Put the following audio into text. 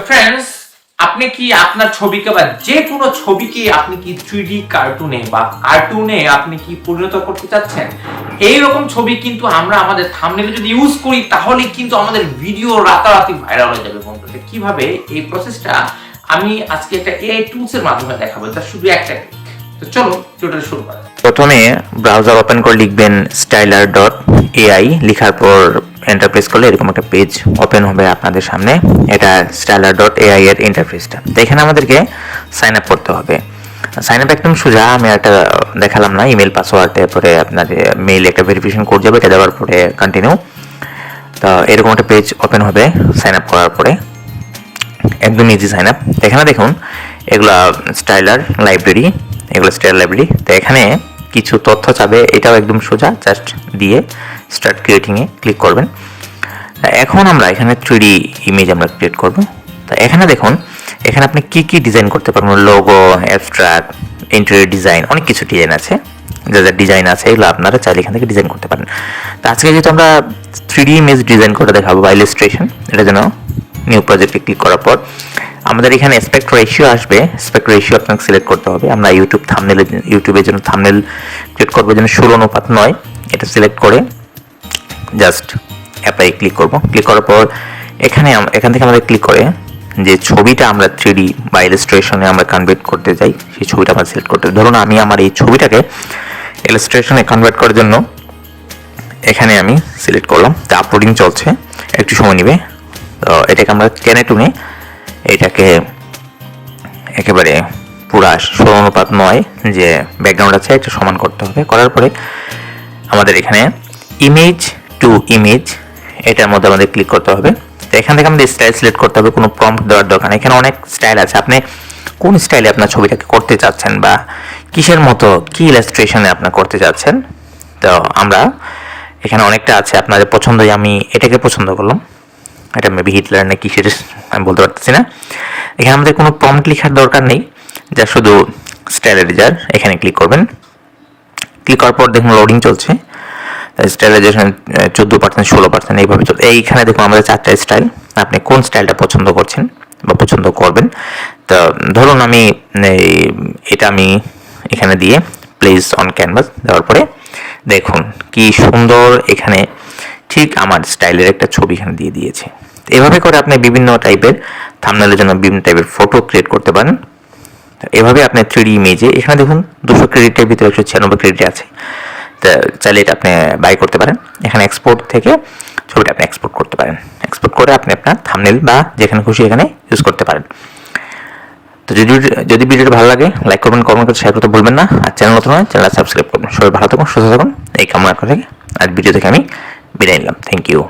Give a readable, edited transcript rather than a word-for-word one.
Friends, আপনি কি আপনার ছবিকে বা যে কোনো ছবিকে আপনি কি 3D কার্টুনে বা কার্টুনে আপনি কি পরিণত করতে চাচ্ছেন? এইরকম ছবি কিন্তু আমরা আমাদের থাম্বনেলে যদি ইউজ করি তাহলে কিন্তু আমাদের ভিডিও রাতারাতি ভাইরাল হয়ে যাবে বন্ধুরা। কিভাবে এই প্রসেসটা আমি আজকে একটা এআই টুলস এর মাধ্যমে দেখাবো। এটা শুধু একটা ক্লিক। তো চলো টিউটোরিয়াল শুরু করা যাক। প্রথমে ব্রাউজার ওপেন করে লিখবেন styler.ai, লেখার পর এন্টার প্রেস করলে এরকম একটা পেজ ওপেন হবে আপনাদের সামনে। এটা styler.ai এর ইন্টারফেসটা। তো এখানে আমাদেরকে সাইন আপ করতে হবে। সাইন আপ একদম সোজা, আমি একটা দেখালাম না, ইমেল পাসওয়ার্ড, তারপরে আপনার মেইল একটা ভেরিফিকেশন কোড যাবে, এটা দেওয়ার পরে কন্টিনিউ। তো এরকম একটা পেজ ওপেন হবে সাইন আপ করার পরে, একদম ইজি সাইন আপ। এখানে দেখুন এগুলা স্টাইলার লাইব্রেরি, এগুলো স্টাইলার লাইব্রেরি। তো এখানে কিছু তথ্য চাবে, এটাও একদম সোজা, জাস্ট দিয়ে স্টার্ট ক্রিয়েটিংয়ে ক্লিক করবেন। এখন আমরা এখানে 3D ইমেজ আমরা ক্রিয়েট করব। তো এখানে দেখুন, এখানে আপনি কি কি ডিজাইন করতে পারবেন, লোগো, অ্যাবস্ট্রাক্ট, ইন্টেরিয়র ডিজাইন, অনেক কিছু ডিজাইন আছে। যা যা ডিজাইন আছে এগুলো আপনারা চাইলে এখান থেকে ডিজাইন করতে পারেন। তো আজকে যেহেতু আমরা 3D ইমেজ ডিজাইন করে দেখাবো বা ইলাস্ট্রেশন, এটার জন্য নিউ প্রজেক্টে ক্লিক করার পর আমাদের এখানে অ্যাসপেক্ট রেশিও আসবে। অ্যাসপেক্ট রেশিও আপনাকে সিলেক্ট করতে হবে। আমরা ইউটিউবের জন্য থাম্বনেল ক্রিয়েট করবো, যেন 16:9, এটা সিলেক্ট করে জাস্ট অ্যাপ্লাই ক্লিক করব। ক্লিক করার পর এখান থেকে আমাদের ক্লিক করে যে ছবিটা আমরা 3D বা ইলাস্ট্রেশনে আমরা কনভার্ট করতে চাই, সেই ছবিটা আমরা সিলেক্ট করতে হবে। ধরুন আমি আমার এই ছবিটাকে ইলাস্ট্রেশনে কনভার্ট করার জন্য এখানে আমি সিলেক্ট করলাম। তো আপলোডিং চলছে, একটু সময় নেবে। তো এটাকে আমরা টেনে টুনে এটাকে একেবারে পুরা 16:9 যে ব্যাকগ্রাউন্ড আছে এটা সমান করতে হবে। করার পরে আমাদের এখানে ইমেজ টু ইমেজ, এটার মধ্যে আমাদের ক্লিক করতে হবে। তো এখান থেকে আমাদের স্টাইল সিলেক্ট করতে হবে, কোনো প্রম্পট দেওয়ার দরকার নেই। এখানে অনেক স্টাইল আছে, আপনি কোন স্টাইলে আপনার ছবিটাকে করতে চাচ্ছেন বা কিসের মতো কি ইলাস্ট্রেশনে আপনার করতে চাচ্ছেন। তো আমরা এখানে অনেকটা আছে আপনাদের পছন্দই, আমি এটাকে পছন্দ করলাম। এটা মেবি হিটলার না কিসের আমি বলতে পারতেছি না। এখানে আমাদের কোনো প্রম্পট লেখার দরকার নেই, যা শুধু স্টাইলাইজার এখানে ক্লিক করবেন। ক্লিক করার পর দেখুন লোডিং চলছে। স্টাইলাইজেশন 14%, 16% এইভাবে চলছে। এইখানে দেখুন আমাদের 4টা স্টাইল, আপনি কোন স্টাইলটা পছন্দ করছেন বা পছন্দ করবেন। তো ধরুন আমি এটা আমি এখানে দিয়ে প্লেস অন ক্যানভাস দেওয়ার পরে দেখুন কি সুন্দর এখানে ঠিক আমার স্টাইলের একটা ছবি এখানে দিয়ে দিয়েছে। এভাবে করে আপনি বিভিন্ন টাইপের থাম্বনেলের জন্য বিভিন্ন টাইপের ফটো ক্রিয়েট করতে পারেন। এভাবে আপনি 3D ইমেজে এখানে দেখুন 200 ক্রেডিটের ভিতরে 196 ক্রেডিট আছে। তো চাইলে এটা আপনি বাই করতে পারেন। এখানে এক্সপোর্ট থেকে ছবিটা আপনি এক্সপোর্ট করতে পারেন। এক্সপোর্ট করে আপনি আপনার থাম্বনেল বা যেখানে খুশি এখানে ইউজ করতে পারেন। তো যদি ভিডিওটা ভালো লাগে লাইক করবেন, কমেন্ট করতে, শেয়ার করতে ভুলবেন না। আর চ্যানেল নতুন হয় চ্যানেল সাবস্ক্রাইব করবেন। সবাই ভালো থাকুন, সুস্থ থাকুন, এই কামনা করে আর ভিডিও থেকে আমি বিদায় নিলাম। Thank you.